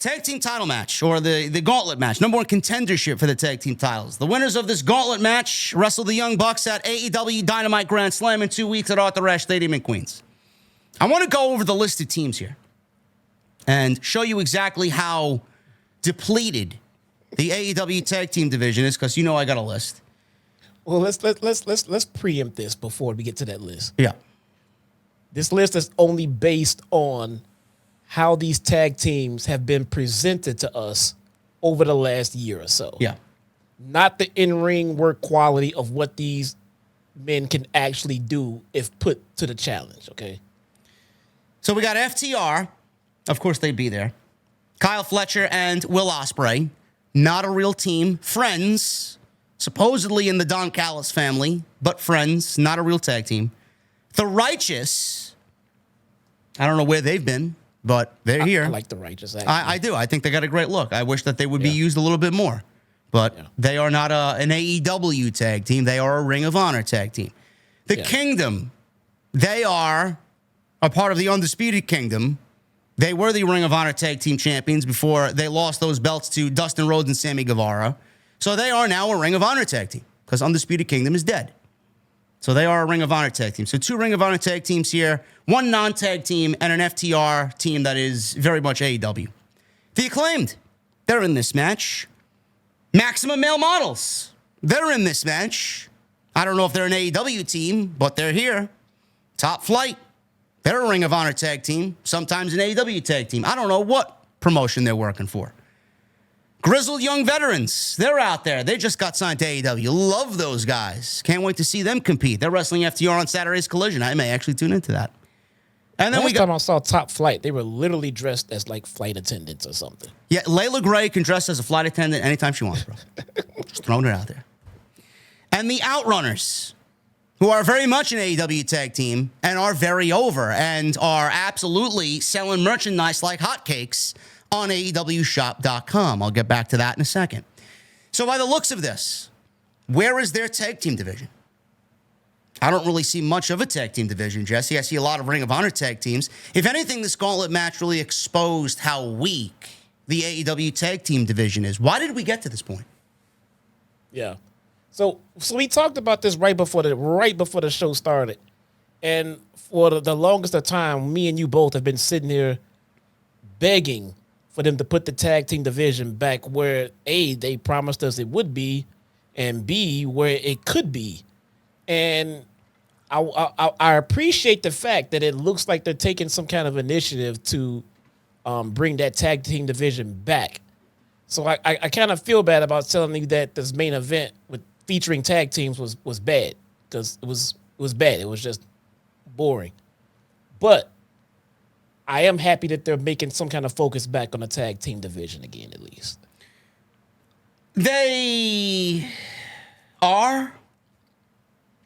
tag team title match, or the gauntlet match, number one contendership for the tag team titles. The winners of this gauntlet match wrestle the Young Bucks at AEW Dynamite Grand Slam in 2 weeks at Arthur Ashe Stadium in Queens. I want to go over the list of teams here and show you exactly how depleted the AEW tag team division is, because you know I got a list. Well, let's preempt this before we get to that list. Yeah. This list is only based on how these tag teams have been presented to us over the last year or so. Yeah. Not the in-ring work quality of what these men can actually do if put to the challenge, okay? So we got FTR. Of course, they'd be there. Kyle Fletcher and Will Ospreay. Not a real team. Friends. Supposedly in the Don Callis family, but friends. Not a real tag team. The Righteous. I don't know where they've been, but they're here. I like the Righteous. I do. I think they got a great look. I wish that they would be used a little bit more. But they are not an AEW tag team. They are a Ring of Honor tag team. The Kingdom, they are a part of the Undisputed Kingdom. They were the Ring of Honor tag team champions before they lost those belts to Dustin Rhodes and Sammy Guevara. So they are now a Ring of Honor tag team, because Undisputed Kingdom is dead. So they are a Ring of Honor tag team. So 2 Ring of Honor tag teams here, 1 non-tag team, and an FTR team that is very much AEW. The Acclaimed, they're in this match. Maximum Male Models, they're in this match. I don't know if they're an AEW team, but they're here. Top Flight, they're a Ring of Honor tag team, sometimes an AEW tag team. I don't know what promotion they're working for. Grizzled Young Veterans, they're out there. They just got signed to AEW. Love those guys. Can't wait to see them compete. They're wrestling FTR on Saturday's Collision. I may actually tune into that. And then Last time I saw Top Flight, they were literally dressed as like flight attendants or something. Yeah, Layla Gray can dress as a flight attendant anytime she wants, bro. Just throwing it out there. And the Outrunners, who are very much an AEW tag team and are very over and are absolutely selling merchandise like hotcakes on AEWshop.com. I'll get back to that in a second. So by the looks of this, where is their tag team division? I don't really see much of a tag team division, Jesse. I see a lot of Ring of Honor tag teams. If anything, this gauntlet match really exposed how weak the AEW tag team division is. Why did we get to this point? Yeah. So we talked about this right before the show started. And for the longest of time, me and you both have been sitting here begging for them to put the tag team division back where A, they promised us it would be, and B, where it could be. And I appreciate the fact that it looks like they're taking some kind of initiative to bring that tag team division back. So I kind of feel bad about telling you that this main event with featuring tag teams was bad, because it was bad. It was just boring. But I am happy that they're making some kind of focus back on the tag team division again, at least. They are.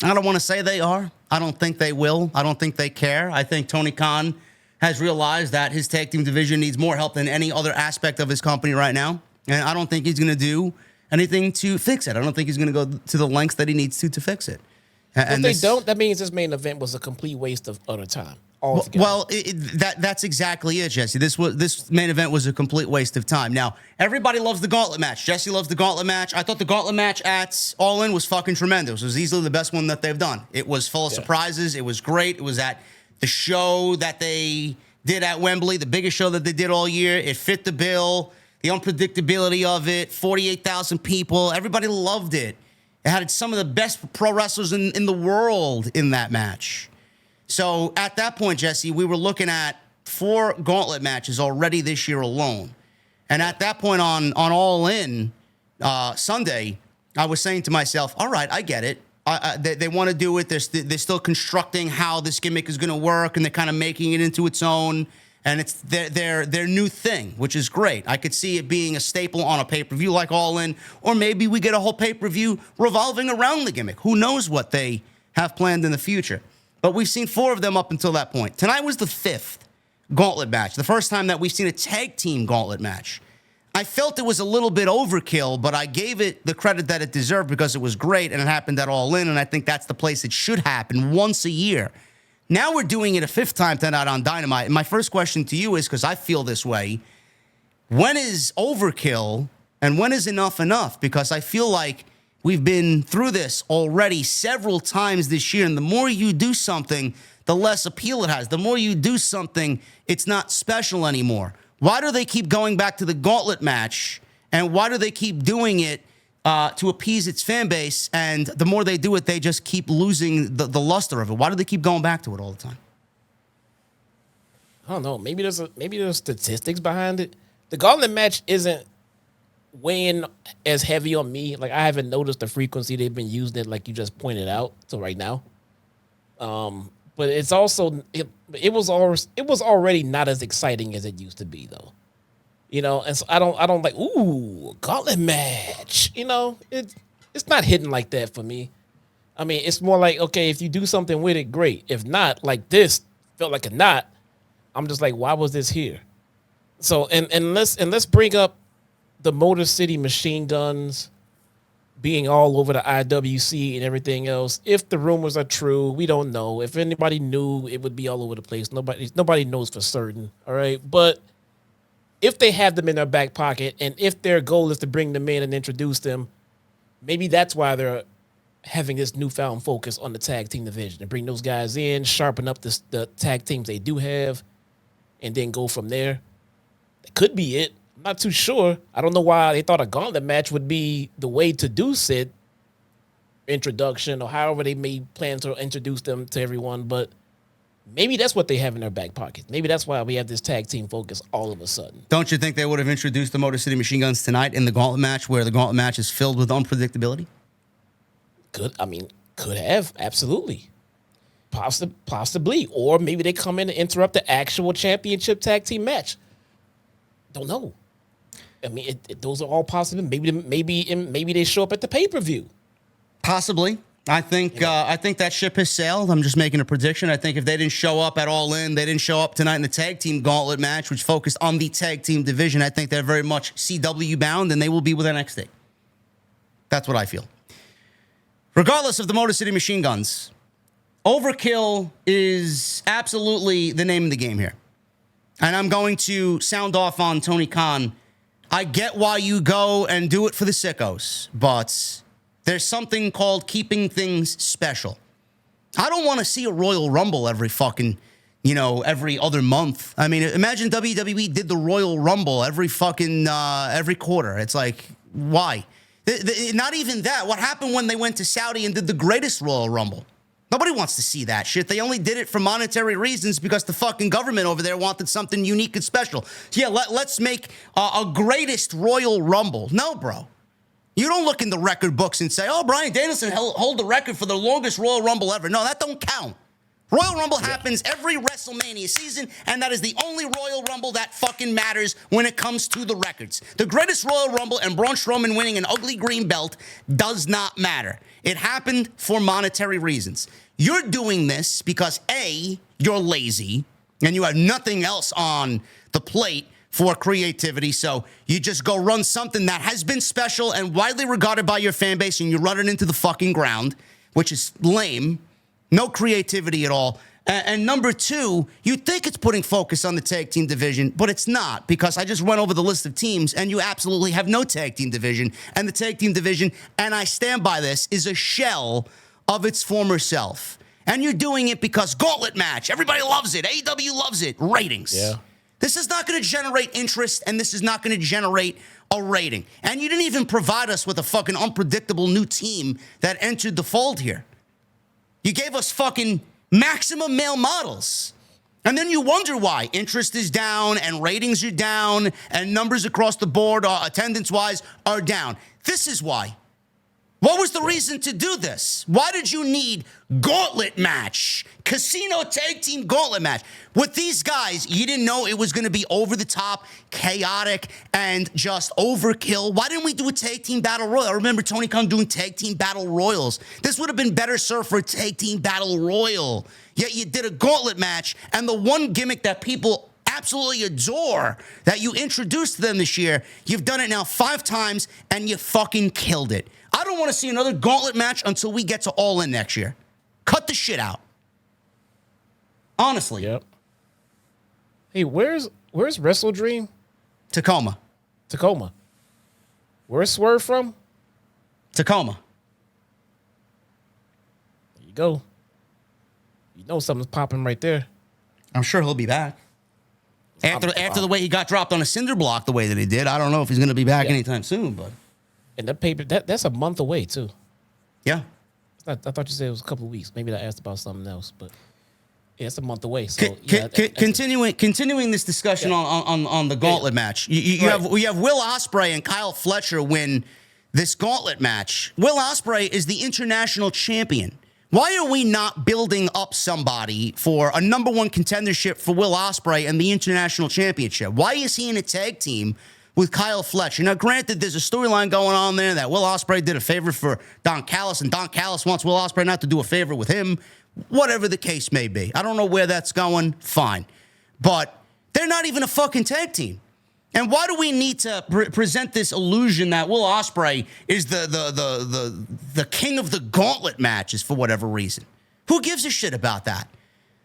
I don't want to say they are. I don't think they will. I don't think they care. I think Tony Khan has realized that his tag team division needs more help than any other aspect of his company right now. And I don't think he's going to do anything to fix it. I don't think he's going to go to the lengths that he needs to fix it. And if they don't, that means this main event was a complete waste of other time. Well, that's exactly it, Jesse. This main event was a complete waste of time. Now, everybody loves the gauntlet match. Jesse loves the gauntlet match. I thought the gauntlet match at All In was fucking tremendous. It was easily the best one that they've done. It was full of surprises. It was great. It was at the show that they did at Wembley, the biggest show that they did all year. It fit the bill, the unpredictability of it, 48,000 people. Everybody loved it. It had some of the best pro wrestlers in the world in that match. So at that point, Jesse, we were looking at 4 gauntlet matches already this year alone. And at that point on All In Sunday, I was saying to myself, all right, I get it. They want to do it. They're still constructing how this gimmick is going to work, and they're kind of making it into its own. And it's their new thing, which is great. I could see it being a staple on a pay-per-view like All In, or maybe we get a whole pay-per-view revolving around the gimmick. Who knows what they have planned in the future. But we've seen 4 of them up until that point. Tonight was the 5th gauntlet match, the first time that we've seen a tag team gauntlet match. I felt it was a little bit overkill, but I gave it the credit that it deserved because it was great, and it happened at All In, and I think that's the place it should happen once a year. Now we're doing it a 5th time tonight on Dynamite, and my first question to you is, because I feel this way, when is overkill and when is enough? Because I feel like we've been through this already several times this year, and the more you do something, the less appeal it has. The more you do something, it's not special anymore. Why do they keep going back to the gauntlet match, and why do they keep doing it to appease its fan base? And the more they do it, they just keep losing the luster of it. Why do they keep going back to it all the time? I don't know. Maybe there's statistics behind it. The gauntlet match isn't weighing as heavy on me. Like, I haven't noticed the frequency they've been using it, like you just pointed out. So right now, but it's also it was already not as exciting as it used to be, though. You know, and so I don't like, ooh, gauntlet match. You know, it's not hitting like that for me. I mean, it's more like, okay, if you do something with it, great. If not, like this felt like a knot. I'm just like, why was this here? So and let's bring up the Motor City Machine Guns being all over the IWC and everything else. If the rumors are true, we don't know. If anybody knew, it would be all over the place. Nobody knows for certain. All right, but if they have them in their back pocket, and if their goal is to bring them in and introduce them, maybe that's why they're having this newfound focus on the tag team division, to bring those guys in, sharpen up the tag teams they do have, and then go from there. That could be it. I'm not too sure. I don't know why they thought a gauntlet match would be the way to do said introduction, or however they may plan to introduce them to everyone, but maybe that's what they have in their back pocket. Maybe that's why we have this tag team focus all of a sudden. Don't you think they would have introduced the Motor City Machine Guns tonight in the gauntlet match, where the gauntlet match is filled with unpredictability? Could have, absolutely. Possibly. Or maybe they come in and interrupt the actual championship tag team match. Don't know. I mean, those are all possible. Maybe they show up at the pay-per-view. Possibly. I think that ship has sailed. I'm just making a prediction. I think if they didn't show up at All In, they didn't show up tonight in the tag team gauntlet match, which focused on the tag team division, I think they're very much CW bound, and they will be with NXT. That's what I feel. Regardless of the Motor City Machine Guns, overkill is absolutely the name of the game here. And I'm going to sound off on Tony Khan. I get why you go and do it for the sickos, but there's something called keeping things special. I don't want to see a Royal Rumble every other month. I mean, imagine WWE did the Royal Rumble every quarter. It's like, why? Not even that. What happened when they went to Saudi and did the greatest Royal Rumble? Nobody wants to see that shit. They only did it for monetary reasons because the fucking government over there wanted something unique and special. So yeah, let's make a greatest Royal Rumble. No, bro. You don't look in the record books and say, oh, Bryan Danielson hold the record for the longest Royal Rumble ever. No, that don't count. Royal Rumble happens every WrestleMania season, and that is the only Royal Rumble that fucking matters when it comes to the records. The greatest Royal Rumble and Braun Strowman winning an ugly green belt does not matter. It happened for monetary reasons. You're doing this because, A, you're lazy, and you have nothing else on the plate for creativity, so you just go run something that has been special and widely regarded by your fan base, and you run it into the fucking ground, which is lame. No creativity at all. And number two, you think it's putting focus on the tag team division, but it's not, because I just went over the list of teams, and you absolutely have no tag team division. And the tag team division, and I stand by this, is a shell of its former self. And you're doing it because gauntlet match, everybody loves it. AEW loves it. Ratings. Yeah. This is not going to generate interest, and this is not going to generate a rating. And you didn't even provide us with a fucking unpredictable new team that entered the fold here. You gave us fucking maximum male models. And then you wonder why interest is down and ratings are down and numbers across the board, attendance-wise, are down. This is why. What was the reason to do this? Why did you need gauntlet match? Casino tag team gauntlet match. With these guys, you didn't know it was going to be over the top, chaotic, and just overkill. Why didn't we do a tag team battle royal? I remember Tony Khan doing tag team battle royals. This would have been better served for a tag team battle royal. Yet you did a gauntlet match, and the one gimmick that people absolutely adore that you introduced to them this year, you've done it now 5 times, and you fucking killed it. I don't want to see another gauntlet match until we get to All In next year. Cut the shit out. Honestly. Yep. Hey, where's Wrestle Dream? Tacoma. Tacoma. Where's Swerve from? Tacoma. There you go. You know something's popping right there. I'm sure he'll be back. After the way he got dropped on a cinder block the way that he did, I don't know if he's going to be back anytime soon, but. And that paper, that's a month away, too. Yeah. I thought you said it was a couple of weeks. Maybe I asked about something else, but yeah, it's a month away. So continuing this discussion on the gauntlet match, you have Will Ospreay and Kyle Fletcher win this gauntlet match. Will Ospreay is the international champion. Why are we not building up somebody for a number one contendership for Will Ospreay and the international championship? Why is he in a tag team with Kyle Fletcher? Now, granted, there's a storyline going on there that Will Ospreay did a favor for Don Callis, and Don Callis wants Will Ospreay not to do a favor with him. Whatever the case may be. I don't know where that's going. Fine. But they're not even a fucking tag team. And why do we need to present this illusion that Will Ospreay is the king of the gauntlet matches for whatever reason? Who gives a shit about that?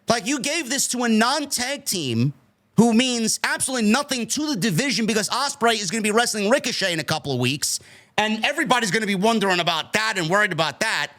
Like, you gave this to a non-tag team who means absolutely nothing to the division because Ospreay is going to be wrestling Ricochet in a couple of weeks, and everybody's going to be wondering about that and worried about that.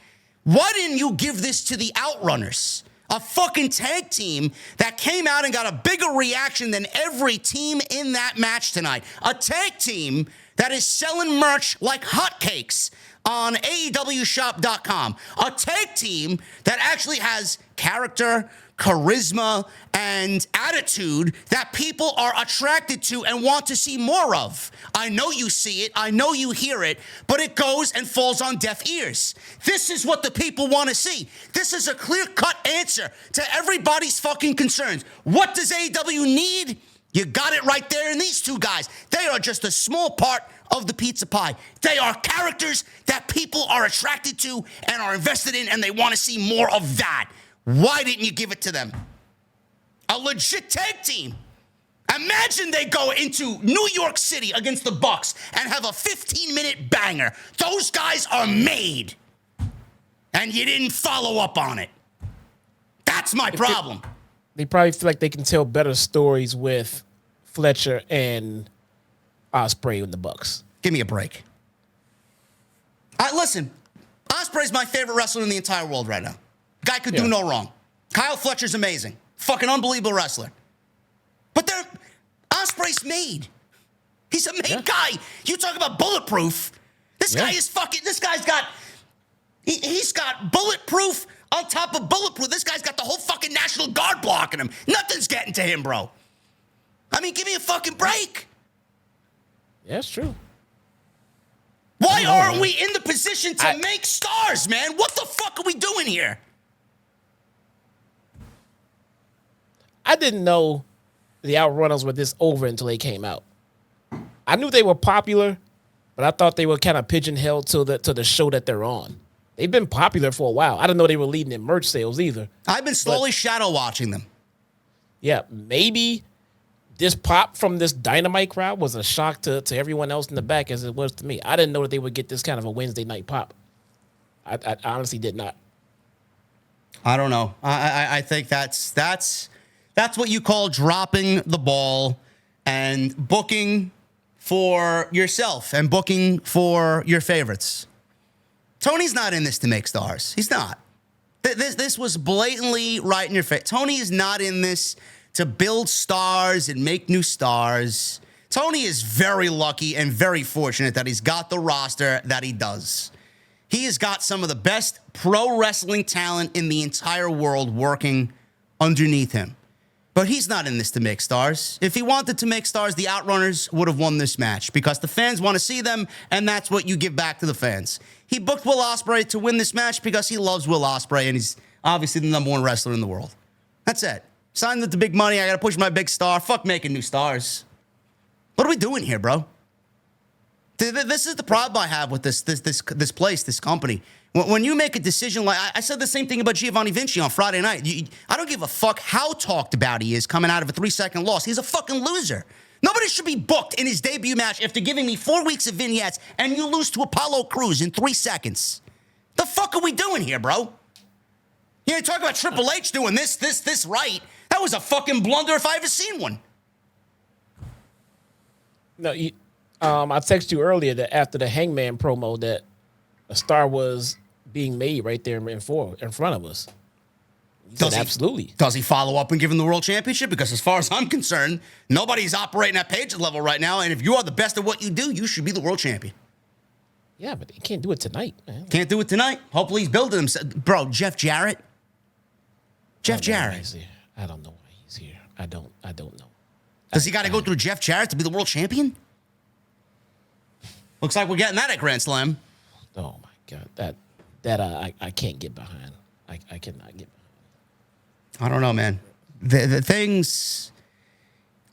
Why didn't you give this to the Outrunners? A fucking tag team that came out and got a bigger reaction than every team in that match tonight. A tag team that is selling merch like hotcakes on AEWshop.com. A tag team that actually has character, charisma, and attitude that people are attracted to and want to see more of. I know you see it, I know you hear it, but it goes and falls on deaf ears. This is what the people want to see. This is a clear-cut answer to everybody's fucking concerns. What does AEW need? You got it right there in these two guys. They are just a small part of the pizza pie. They are characters that people are attracted to and are invested in, and they want to see more of that. Why didn't you give it to them? A legit tag team. Imagine they go into New York City against the Bucks and have a 15-minute banger. Those guys are made. And you didn't follow up on it. That's my problem. They probably feel like they can tell better stories with Fletcher and Ospreay in the Bucks. Give me a break. Listen, Ospreay's my favorite wrestler in the entire world right now. Guy could do no wrong. Kyle Fletcher's amazing. Fucking unbelievable wrestler. But Ospreay's made. He's a made guy. You talk about bulletproof. This guy is fucking, this guy's got, he's got bulletproof on top of bulletproof. This guy's got the whole fucking National Guard blocking him. Nothing's getting to him, bro. I mean, give me a fucking break. Yeah, it's true. Why aren't we in the position to make stars, man? What the fuck are we doing here? I didn't know the Outrunners were this over until they came out. I knew they were popular, but I thought they were kind of pigeonholed to the show that they're on. They've been popular for a while. I didn't know they were leading in merch sales either. I've been slowly shadow watching them. Yeah, maybe this pop from this Dynamite crowd was a shock to everyone else in the back as it was to me. I didn't know that they would get this kind of a Wednesday night pop. I honestly did not. I don't know. I think that's what you call dropping the ball and booking for yourself and booking for your favorites. Tony's not in this to make stars. He's not. This was blatantly right in your face. Tony is not in this to build stars and make new stars. Tony is very lucky and very fortunate that he's got the roster that he does. He has got some of the best pro wrestling talent in the entire world working underneath him. But he's not in this to make stars. If he wanted to make stars, the Outrunners would have won this match because the fans want to see them, and that's what you give back to the fans. He booked Will Ospreay to win this match because he loves Will Ospreay, and he's obviously the number one wrestler in the world. That's it. Signed with the big money. I got to push my big star. Fuck making new stars. What are we doing here, bro? This is the problem I have with this place, this company. When you make a decision like I said the same thing about Giovanni Vinci on Friday night. I don't give a fuck how talked about he is coming out of a 3-second loss. He's a fucking loser. Nobody should be booked in his debut match after giving me 4 weeks of vignettes and you lose to Apollo Crews in 3 seconds. The fuck are we doing here, bro? You talk about Triple H doing this right. That was a fucking blunder if I ever seen one. No, I texted you earlier that after the Hangman promo that a star was being made right there in front of us. Absolutely. Does he follow up and give him the world championship? Because as far as I'm concerned, nobody's operating at Page's level right now. And if you are the best at what you do, you should be the world champion. Yeah, but he can't do it tonight, man. Can't do it tonight. Hopefully he's building himself. Bro, Jeff Jarrett. Jeff Jarrett. I don't know why he's here. I don't know. Does he got to go through Jeff Jarrett to be the world champion? Looks like we're getting that at Grand Slam. Oh my God, that I can't get behind. I cannot get behind. I don't know, man. The things,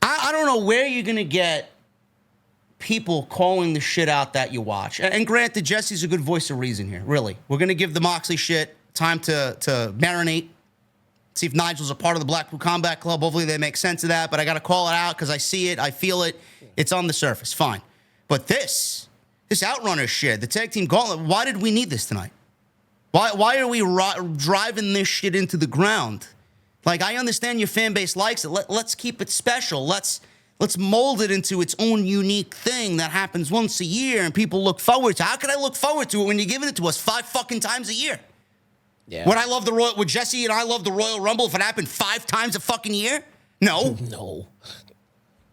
I don't know where you're gonna get people calling the shit out that you watch. And granted, Jesse's a good voice of reason here. Really, we're gonna give the Moxley shit time to marinate. See if Nigel's a part of the Blackpool Combat Club. Hopefully they make sense of that. But I got to call it out because I see it. I feel it. It's on the surface. Fine. But this Outrunner shit, the Tag Team Gauntlet, why did we need this tonight? Why are we driving this shit into the ground? Like, I understand your fan base likes it. Let's keep it special. Let's mold it into its own unique thing that happens once a year and people look forward to. How can I look forward to it when you're giving it to us 5 fucking times a year? Yeah. Would Jesse and I love the Royal Rumble if it happened 5 times a fucking year? No. No.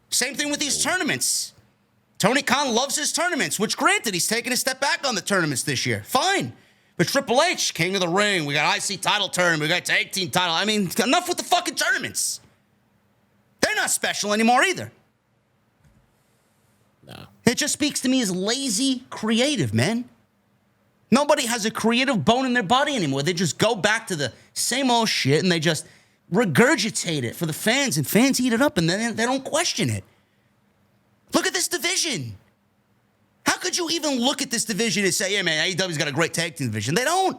Same thing with these tournaments. Tony Khan loves his tournaments, which granted, he's taking a step back on the tournaments this year. Fine. But Triple H, King of the Ring, we got IC title tournament, we got tag team title. I mean, enough with the fucking tournaments. They're not special anymore either. No. It just speaks to me as lazy creative, man. Nobody has a creative bone in their body anymore. They just go back to the same old shit and they just regurgitate it for the fans, and fans eat it up and then they don't question it. Look at this division. How could you even look at this division and say, yeah, man, AEW's got a great tag team division? They don't.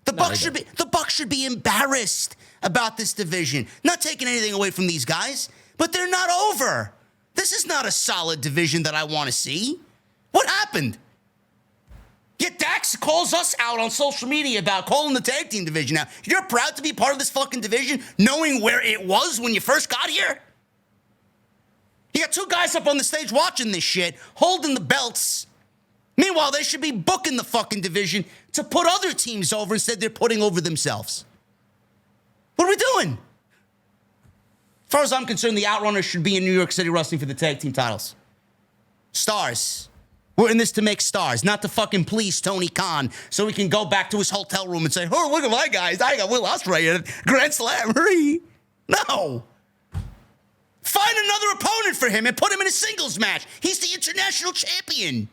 The Bucks should be embarrassed about this division. Not taking anything away from these guys, but they're not over. This is not a solid division that I want to see. What happened? Yet Dax calls us out on social media about calling the tag team division out. You're proud to be part of this fucking division, knowing where it was when you first got here? You got 2 guys up on the stage watching this shit, holding the belts. Meanwhile, they should be booking the fucking division to put other teams over instead they're putting over themselves. What are we doing? As far as I'm concerned, the Outrunners should be in New York City wrestling for the tag team titles. Stars. We're in this to make stars, not to fucking please Tony Khan so he can go back to his hotel room and say, oh, look at my guys. I got Will Ospreay at Grand Slam. No. Find another opponent for him and put him in a singles match. He's the international champion.